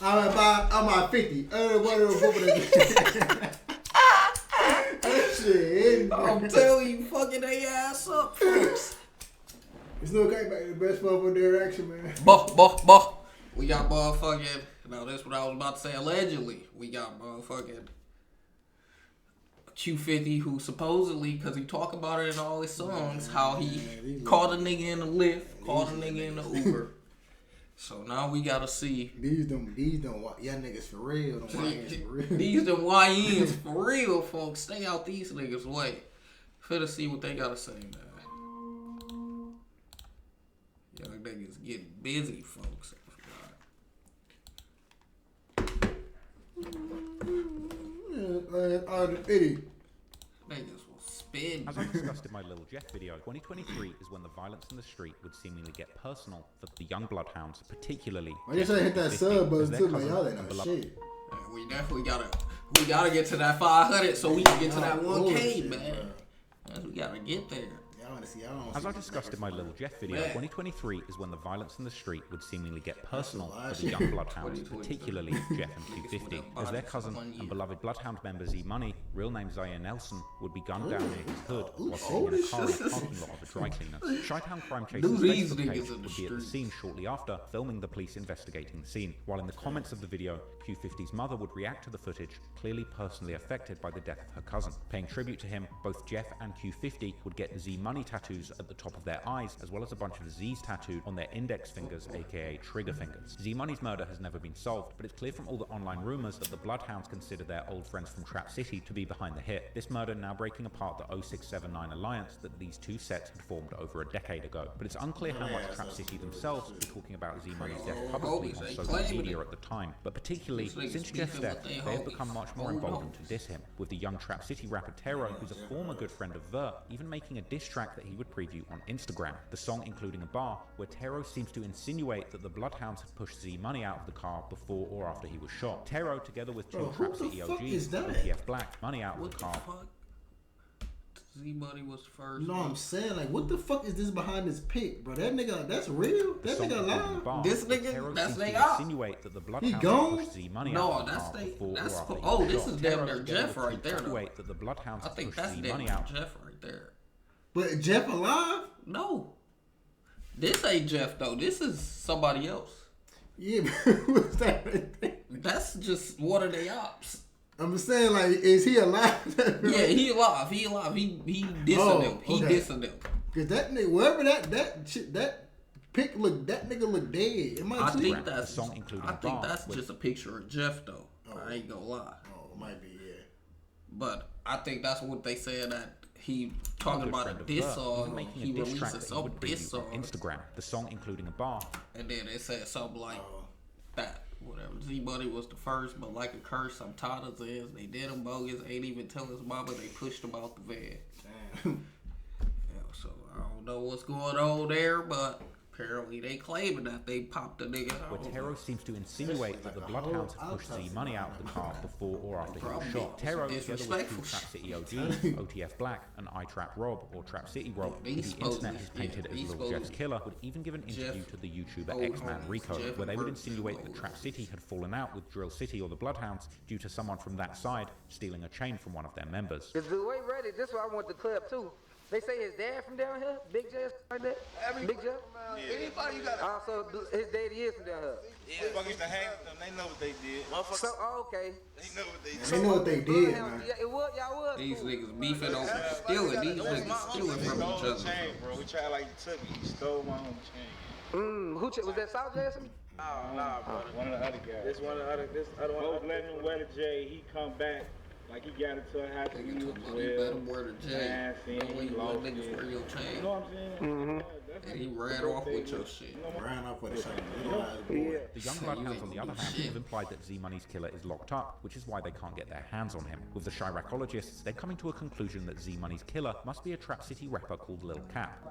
I'm at 50. Shit. I'm telling you, fucking they ass up, folks. It's no came back to the best football direction, man. Bah. We got motherfucking. Now that's what I was about to say. Allegedly, we got motherfucking Q50, who supposedly, because he talk about it in all his songs, how he called a nigga in the lift, called a nigga in the Uber. So now we gotta see. These them young niggas for real. Them YNs for real. These them YNs for real, folks. Stay out these niggas' way. Finna see what they gotta say, man. Young niggas getting busy, folks. Niggas will spin. As I discussed in my Little Jeff video, 2023 is when the violence in the street would seemingly get personal for the young bloodhounds, particularly. I just hit that sub button too, man. Y'all ain't no shit. We definitely gotta get to that 500 so we can get to that 1K, man. We gotta get there. As I discussed in my Little Jeff video, 2023 is when the violence in the street would seemingly get personal for the young bloodhounds, particularly Jeff and Q50, as their cousin and beloved bloodhound member Z Money, real name Zaire Nelson, would be gunned down near his hood while sitting in a car in a parking lot of a dry cleaner. Chi-Town Crime Chaser's Facebook page would be at the scene shortly after, filming the police investigating the scene, while in the comments of the video, Q50's mother would react to the footage, clearly personally affected by the death of her cousin. Paying tribute to him, both Jeff and Q50 would get Z Money tattoos at the top of their eyes, as well as a bunch of Z's tattooed on their index fingers, aka trigger fingers. Z Money's murder has never been solved, but it's clear from all the online rumors that the Bloodhounds consider their old friends from Trap City to be behind the hit. This murder now breaking apart the 0679 alliance that these two sets had formed over a decade ago. But it's unclear how much Trap City themselves were talking about Z Money's death publicly on social media at the time, but particularly since Jeff's death, they have become much more emboldened to diss him, with the young Trap City rapper Tero, who's a former good friend of Vert, even making a diss track that he would preview on Instagram. The song including a bar where Tero seems to insinuate that the Bloodhounds had pushed Z Money out of the car before or after he was shot. Tero, together with two Trap City OGs, OTF Black, Money out of the car. Z Money was first. No, I'm saying, like, what the fuck is this behind this pic, bro? That nigga, that's real? That nigga alive? This nigga, that's they out. He gone? No, that's they. That's oh, this is damn near Jeff right there. Though. I think that's damn near Jeff right there. But Jeff alive? No, this ain't Jeff though. This is somebody else. Yeah, but what's that? That's just one of the ops. I'm saying, like, is he alive? Yeah, he alive. He alive. He dissing them. He dissing them. Cause that nigga, wherever that pic look, that nigga look dead. I think that's just a picture of Jeff though. I ain't gonna lie. Oh, it might be, yeah. But I think that's what they said that he talking about a diss song. He released some diss song on Instagram. The song including a bar. And then it said something like that. Whatever. Z Money was the first, but like a curse, I'm tired of this. They did him bogus. Ain't even tell his mama. They pushed him out the van. Damn. Yeah, so I don't know what's going on there, but apparently they claiming that they popped the nigga out. Where Tero seems to insinuate that the Bloodhounds had pushed Z Money out of the car before or after he was shot. Tero, together with two Trap City OGs, OTF Black and iTrap Rob, or Trap City Rob, who the internet has painted as Lil Jeff's killer, would even give an interview to the YouTuber X-Man Rico, where they would insinuate that Trap City had fallen out with Drill City or the Bloodhounds due to someone from that side stealing a chain from one of their members. The way ready, this is why I want the club too. They say his dad from down here, Big Jeff, like that. Big Jeff. Yeah. Anybody you got. Also, his daddy is from down here. Yeah, fuck used to hang with them. They know what they did. So, okay. They know what they did. They know what they did, man. Yeah, it was, y'all was. These niggas beefing over stealing. These niggas stealing from each other. Chain, bro. We tried like you took it. You stole my own chain. Who was that? South Jackson? Nah, brother. One of the other guys. This one of the other. This other one. Both letting him wear the J. He come back. Like he got into a house and he was 12. You better wear the J. Don't even let niggas wear your chain. You know what I'm saying? And he ran off with your shit. Ran off with the chain. The young Bloodhounds, on the other hand, have implied that Z Money's killer is locked up, which is why they can't get their hands on him. With the Chiracologists, they're coming to a conclusion that Z Money's killer must be a Trap City rapper called Lil Cap.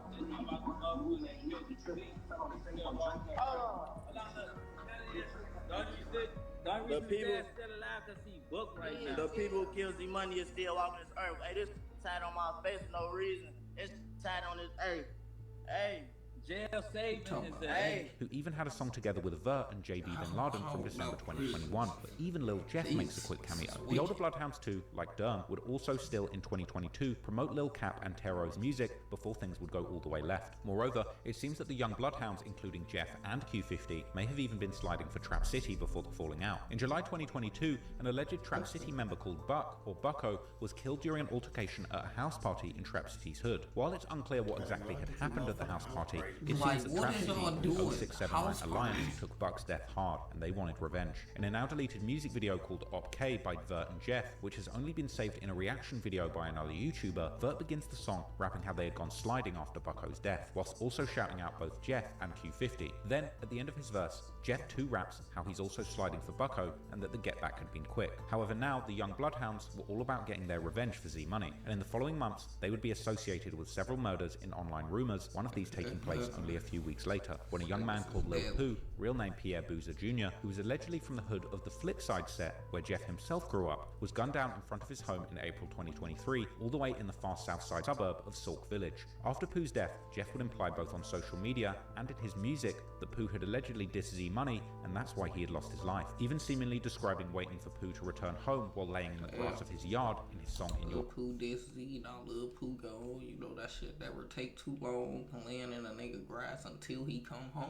The people still alive because he booked right now. The people who killed Z Money is still walking this earth. Hey, this tied on my face for no reason. It's tied on this. Hey, Jail saving his ass. Who even had a song together with Vert and JB Bin Laden from December 2021, but even Lil Jeff makes a quick cameo. The older Bloodhounds too, like Durham, would also still in 2022 promote Lil Cap and Tero's music before things would go all the way left. Moreover, it seems that the young Bloodhounds, including Jeff and Q50, may have even been sliding for Trap City before the falling out. In July 2022, an alleged Trap City member called Buck, or Bucko, was killed during an altercation at a house party in Trap City's hood. While it's unclear what exactly had happened at the house party, it seems that Trap City and 0679 Alliance took Buck's death hard, and they wanted revenge. In a now deleted music video called Op K by Vert and Jeff, which has only been saved in a reaction video by another YouTuber, Vert begins the song rapping how they had gone sliding after Bucko's death, whilst also shouting out both Jeff and Q50. Then, at the end of his verse, Jeff too raps how he's also sliding for Bucko and that the get back had been quick. However, now the young Bloodhounds were all about getting their revenge for Z Money, and in the following months, they would be associated with several murders in online rumors, one of these taking place only a few weeks later, when a young man called Lil Pooh, real name Pierre Boozer Jr., who was allegedly from the hood of the Flipside set, where Jeff himself grew up, was gunned down in front of his home in April 2023, all the way in the far south side suburb of Sauk Village. After Pooh's death, Jeff would imply both on social media and in his music that Pooh had allegedly dissed Z Money, and that's why he had lost his life, even seemingly describing waiting for Pooh to return home while laying in the grass of his yard in his song In Your... Pooh diss Z, now Lil Pooh go, you know that shit never take too long, laying in a nigga grass until he come home.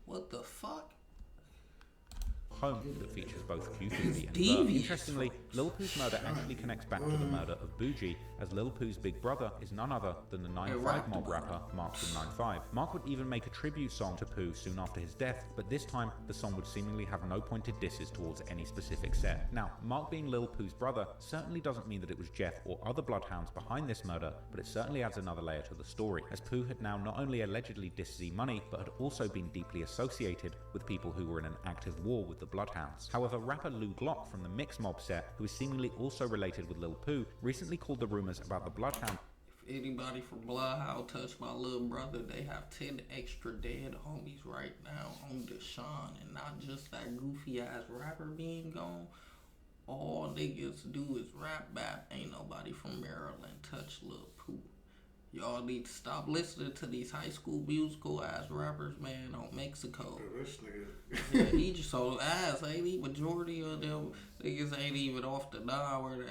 What the fuck? Home that features both Q50 and Vert. Interestingly, Lil Pooh's murder actually connects back to the murder of Bougie, as Lil Pooh's big brother is none other than the 9-5 mob rapper Mark from 9-5. Mark would even make a tribute song to Pooh soon after his death, but this time the song would seemingly have no pointed disses towards any specific set. Now, Mark being Lil Pooh's brother certainly doesn't mean that it was Jeff or other Bloodhounds behind this murder, but it certainly adds another layer to the story, as Pooh had now not only allegedly dissed Z Money, but had also been deeply associated with people who were in an active war with the Bloodhounds. However, rapper Lou Glock from the Mix Mob set, who is seemingly also related with Lil Pooh, recently called the rumors about the Bloodhound. If anybody from Bloodhound touched my little brother, they have 10 extra dead homies right now on Deshaun, and not just that goofy ass rapper being gone. All niggas do is rap bap. Ain't nobody from Maryland touch Lil Pooh. Y'all need to stop listening to these high school musical ass rappers, man, on Mexico. This nigga. Yeah, he just so ass, ain't he? Majority of them niggas ain't even off the nine where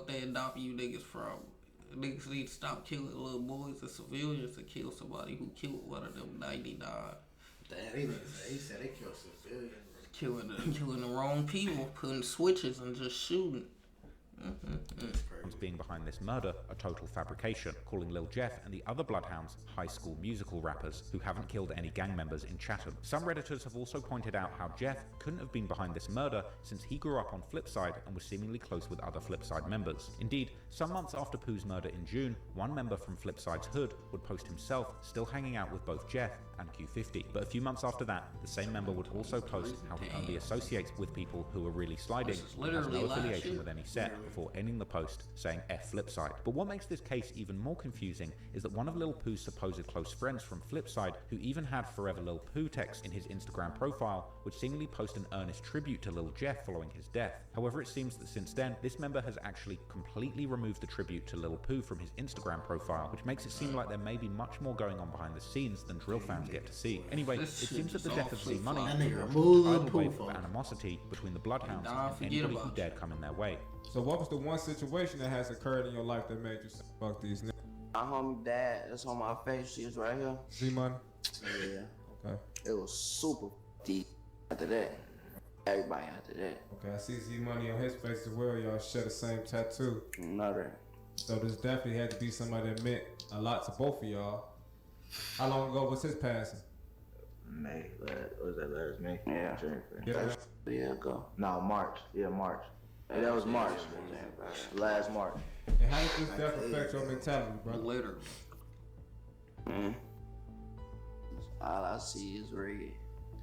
they adopt you niggas from. Niggas need to stop killing little boys and civilians and kill somebody who killed one of them 99. Damn, he said they killed civilians. Killing the wrong people, putting switches and just shooting. Being behind this murder a total fabrication, calling Lil Jeff and the other Bloodhounds high school musical rappers who haven't killed any gang members in Chatham. Some Redditors have also pointed out how Jeff couldn't have been behind this murder since he grew up on Flipside and was seemingly close with other Flipside members. Indeed, some months after Pooh's murder in June, one member from Flipside's hood would post himself still hanging out with both Jeff and Q50. But a few months after that, the same member would also post how he only associates with people who are really sliding and has no affiliation with any set, before ending the post saying F Flipside. But what makes this case even more confusing is that one of Lil Pooh's supposed close friends from Flipside, who even had Forever Lil Pooh text in his Instagram profile, would seemingly post an earnest tribute to Lil Jeff following his death. However, it seems that since then, this member has actually completely removed the tribute to Lil Pooh from his Instagram profile, which makes it seem like there may be much more going on behind the scenes than drill fans get to see. Anyway, it seems that the death of Z Money was a tidal wave of animosity between the Bloodhounds and anybody who dared come in their way. So what was the one situation that has occurred in your life that made you say, fuck these niggas? My homie dad, that's on my face, she's right here. Z Money? Yeah. Okay. It was super deep after that. Everybody after that. Okay, I see Z Money on his face as well. Y'all share the same tattoo. Another. So this definitely had to be somebody that meant a lot to both of y'all. How long ago was his passing? May. Was that last May? Yeah. Yeah. Yeah, ago. No, March. Yeah, March. Hey, that was March. Last March. And how did this death affect your mentality, bro? Literally. All I see is red.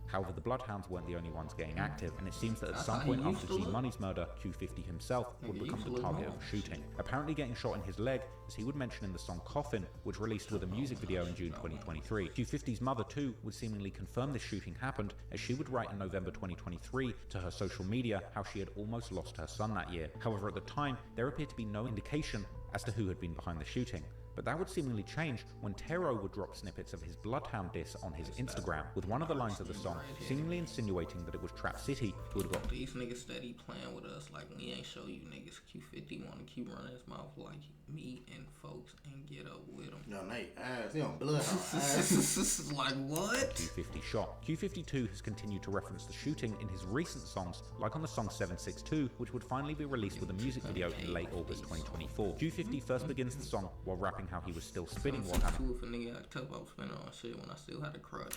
However, the Bloodhounds weren't the only ones getting active, and it seems that at some point after Z Money's murder, Q50 himself would become the target of a shooting, apparently getting shot in his leg, as he would mention in the song Coffin, which released with a music video in June 2023. Q50's mother too would seemingly confirm this shooting happened, as she would write in November 2023 to her social media how she had almost lost her son that year. However, at the time, there appeared to be no indication as to who had been behind the shooting. But that would seemingly change when Tero would drop snippets of his Bloodhound diss on his Instagram, with one of the lines of the song seemingly insinuating that it was Trap City who had got these niggas steady playing with us like we ain't show you niggas. Q50 wanna keep running his mouth like me and folks and get up with him. No, Nate, ass, he on Bloodhound ass. Like what? Q50 shot. Q52 has continued to reference the shooting in his recent songs, like on the song 762, which would finally be released with a music video in late August 2024. Q50 first begins the song while rapping how he was still spinning while having if a nigga talk about spinning on shit when I still had a crush.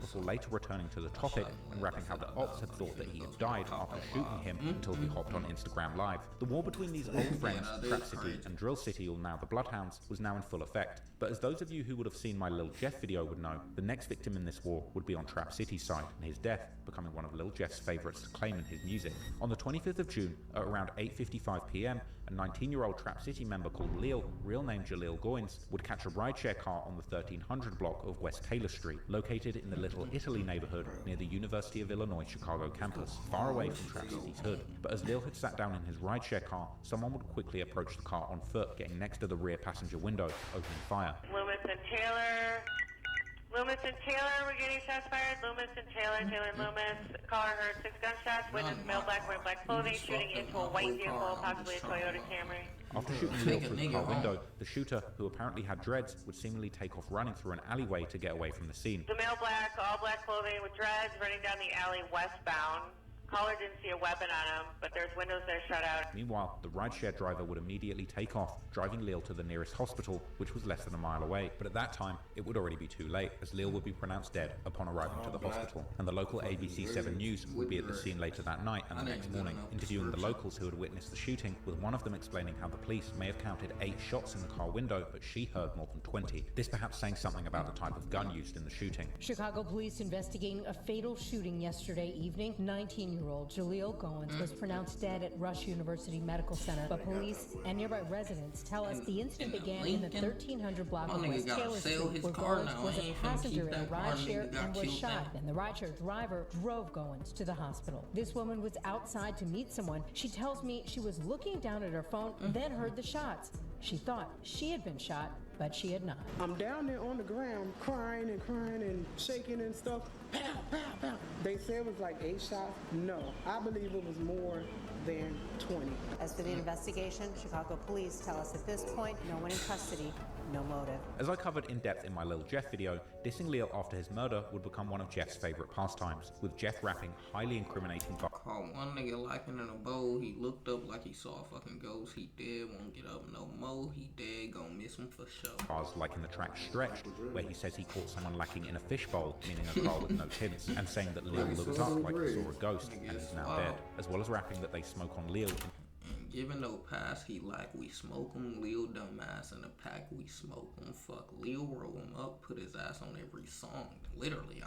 Before later returning to the topic and rapping how the ops had thought that he had died after shooting him until he hopped on Instagram Live. The war between these old friends, Trap City and Drill City, or now the Bloodhounds, was now in full effect. But as those of you who would have seen my Lil Jeff video would know, the next victim in this war would be on Trap City's side, and his death becoming one of Lil Jeff's favourites to claim in his music. On the 25th of June, at around 8:55 PM, a 19-year-old Trap City member called Leal, real name Jaleel Goins, would catch a rideshare car on the 1300 block of West Taylor Street, located in the Little Italy neighborhood near the University of Illinois Chicago campus, far away from Trap City's hood. But as Leal had sat down in his rideshare car, someone would quickly approach the car on foot, getting next to the rear passenger window, opening fire. Loomis and Taylor, we're getting shots fired. Loomis and Taylor and Loomis. Caller heard 6 gunshots. Witness male black wearing black clothing shooting into a white vehicle, possibly a Toyota Camry. After shooting Leal through the car window, the shooter, who apparently had dreads, would seemingly take off running through an alleyway to get away from the scene. The male black, all black clothing with dreads, running down the alley westbound. Caller didn't see a weapon on him, but there's windows there shut out. Meanwhile, the rideshare driver would immediately take off, driving Leal to the nearest hospital, which was less than a mile away. But at that time, it would already be too late, as Leal would be pronounced dead upon arriving to the hospital. And the local ABC 7 News would be at the scene later that night and the next morning, interviewing the locals who had witnessed the shooting, with one of them explaining how the police may have counted 8 shots in the car window, but she heard more than 20. This perhaps saying something about the type of gun used in the shooting. Chicago police investigating a fatal shooting yesterday evening. 19-year-old Jaleel Goins was pronounced dead at Rush University Medical Center, but police and nearby residents tell us the incident began in the 1300 block of West Taylor Street, where Goins was a passenger in a rideshare and was shot. And the rideshare driver drove Goins to the hospital. This woman was outside to meet someone. She tells me she was looking down at her phone, then heard the shots. She thought she had been shot, but she had not. I'm down there on the ground crying and shaking and stuff. Pow, pow, pow. They said it was like 8 shots. No, I believe it was more than 20. As for the investigation, Chicago police tell us at this point, no one in custody, no motive. As I covered in depth in my Lil Jeff video, dissing Leal after his murder would become one of Jeff's favourite pastimes, with Jeff rapping highly incriminating called one nigga lacking in a bowl. He looked up like he saw a fucking ghost. He dead, won't get up no more. He dead, gon' miss him for sure. Bars like in the track Stretched, where he says he caught someone lacking in a fishbowl, meaning a car with no tints, and saying that Leal looked up like he saw a ghost and is now dead, as well as rapping that they smoke on Leal. And given no pass, he like we smoke him. Leal dumbass in the pack, we smoke him. Fuck Leal, roll him up, put his ass on every song. Literally,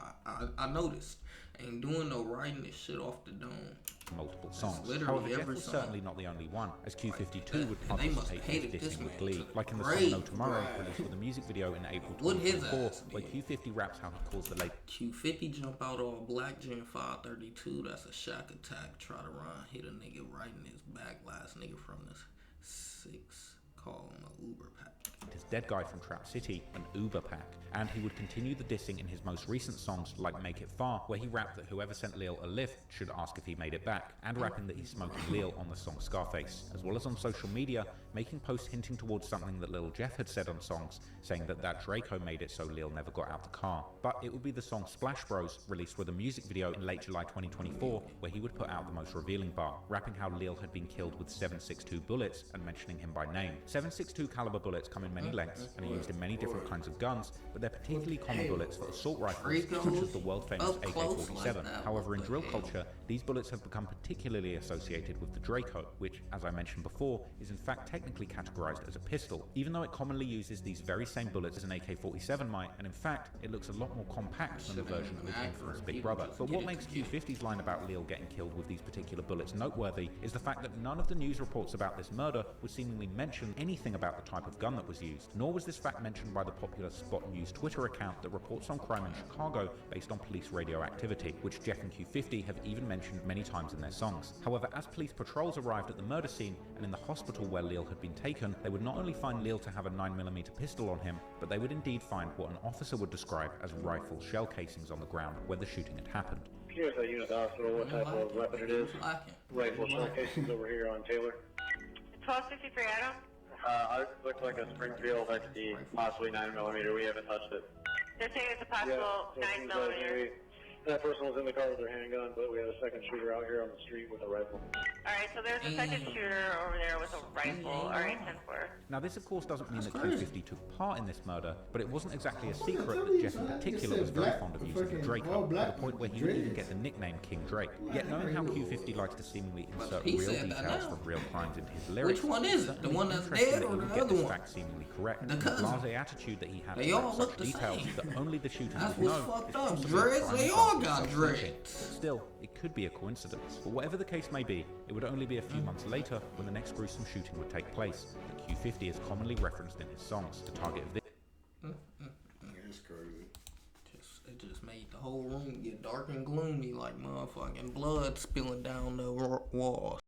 I noticed. Ain't doing no writing this shit off the dome. Multiple songs. However, Jeff was certainly not the only one, as Q52 would participate in his dissing with glee, like in the song No Tomorrow, released with a music video in April 2024, where Q50 raps how he calls the late Q50 jump out all black Gen 532, that's a shack attack, try to run, hit a nigga right in his back, last nigga from this 6, call him a Uber pack. His dead guy from Trap City, an Uber pack, and he would continue the dissing in his most recent songs like Make It Far, where he rapped that whoever sent Leal a lift should ask if he made it back, and rapping that he's smoking Leal on the song Scarface, as well as on social media, making posts hinting towards something that Lil Jeff had said on songs, saying that Draco made it so Leal never got out the car. But it would be the song Splash Bros, released with a music video in late July 2024, where he would put out the most revealing bar, rapping how Leal had been killed with 7.62 bullets and mentioning him by name. 7.62 caliber bullets come in many lengths and are used in many different kinds of guns, but they're particularly common bullets for assault rifles, such as the world-famous AK-47. However, in drill culture, these bullets have become particularly associated with the Draco, which, as I mentioned before, is in fact technically categorized as a pistol, even though it commonly uses these very same bullets as an AK-47 might, and in fact, it looks a lot more compact than the version of his infamous Big Brother. But what makes Q50's line about Leal getting killed with these particular bullets noteworthy is the fact that none of the news reports about this murder would seemingly mention anything about the type of gun that was was used. Nor was this fact mentioned by the popular Spot News Twitter account that reports on crime in Chicago based on police radio activity, which Jeff and Q50 have even mentioned many times in their songs. However, as police patrols arrived at the murder scene and in the hospital where Leal had been taken, they would not only find Leal to have a 9mm pistol on him, but they would indeed find what an officer would describe as rifle shell casings on the ground where the shooting had happened. Here's a unit hospital, what type of weapon it is. Rifle shell casings over here on Taylor. 1263 Adam. It looks like a Springfield XD, possibly 9mm. We haven't touched it. They're saying it's a possible 9mm. That person was in the car with their handgun, but we had a second shooter out here on the street with a rifle. Alright, so there's a second shooter over there with a rifle. Alright, 10-4. Now this of course doesn't mean that Q50 took part in this murder, but it wasn't exactly a secret that Jeff in particular was very fond of using the Draco, to the point where he would even get the nickname King Drake. Yet knowing how Q50 likes to seemingly insert real details from real crimes into his lyrics, which one is it? The one that's dead or the other one? Fact seemingly correct. The blasé attitude that he had they all look the details same. that only the shooters That's would what's know. fucked up. Dreads, they all got dreads. Still, it could be a coincidence. But whatever the case may be, it would only be a few months later when the next gruesome shooting would take place, that Q50 is commonly referenced in his songs. The target of this. That's crazy. It just made the whole room get dark and gloomy, like motherfucking blood spilling down the walls.